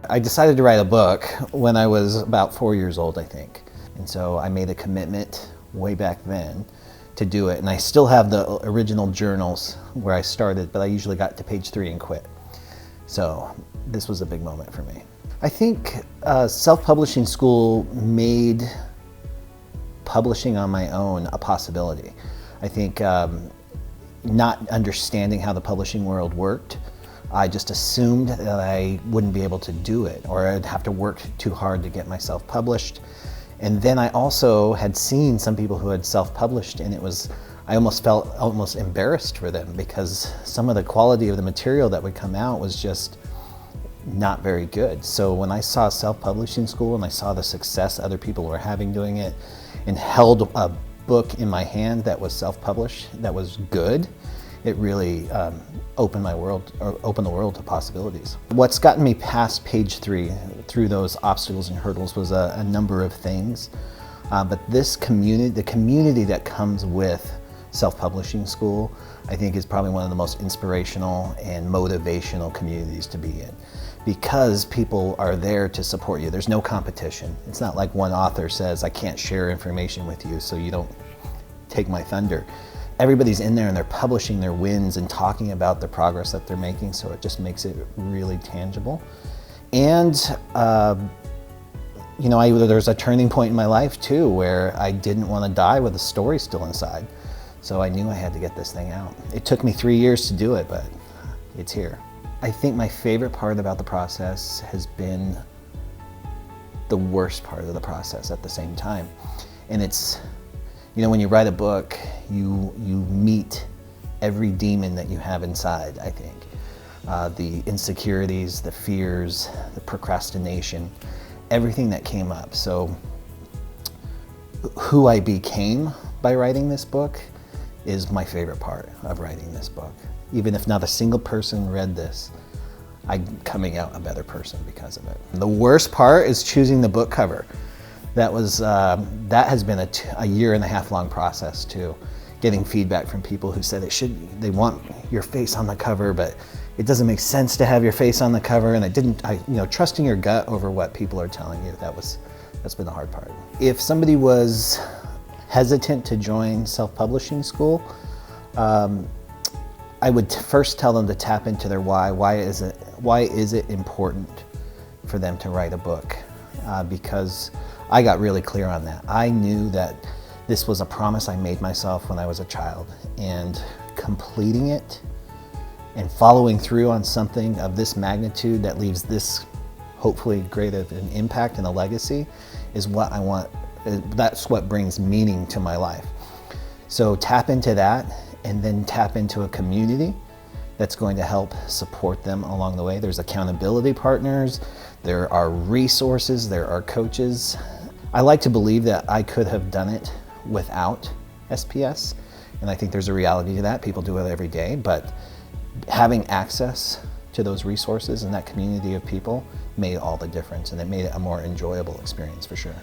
I decided to write a book when I was about 4 years old, I think. And so I made a commitment way back then to do it. And I still have the original journals where I started, but I usually got to page 3 and quit. So this was a big moment for me. I think self-publishing school made publishing on my own a possibility. I think not understanding how the publishing world worked, I just assumed that I wouldn't be able to do it, or I'd have to work too hard to get myself published. And then I also had seen some people who had self-published, and I almost felt almost embarrassed for them because some of the quality of the material that would come out was just not very good. So when I saw self-publishing school and I saw the success other people were having doing it, and held a book in my hand that was self-published, that was good, it really opened the world to possibilities. What's gotten me past page 3 through those obstacles and hurdles was a number of things. But this community, the community that comes with self-publishing school, I think is probably one of the most inspirational and motivational communities to be in, because people are there to support you. There's no competition. It's not like one author says, I can't share information with you, so you don't take my thunder. Everybody's in there and they're publishing their wins and talking about the progress that they're making, so it just makes it really tangible. And you know, there's a turning point in my life too where I didn't want to die with a story still inside. So I knew I had to get this thing out. It took me 3 years to do it, but it's here. I think my favorite part about the process has been the worst part of the process at the same time. And it's, you know, when you write a book, you meet every demon that you have inside, I think. The insecurities, the fears, the procrastination, everything that came up. So who I became by writing this book is my favorite part of writing this book. Even if not a single person read this, I'm coming out a better person because of it. The worst part is choosing the book cover. That has been a 1.5 year long process too. Getting feedback from people who said they want your face on the cover, but it doesn't make sense to have your face on the cover, and you know, trusting your gut over what people are telling you, that's been the hard part. If somebody was hesitant to join self-publishing school, I would first tell them to tap into their why. Why is it important for them to write a book? Because I got really clear on that. I knew that this was a promise I made myself when I was a child, and completing it and following through on something of this magnitude that leaves this hopefully great of an impact and a legacy is what I want. That's what brings meaning to my life. So tap into that, and then tap into a community that's going to help support them along the way. There's accountability partners, there are resources, there are coaches. I like to believe that I could have done it without SPS, and I think there's a reality to that. People do it every day, but having access to those resources and that community of people made all the difference, and it made it a more enjoyable experience for sure.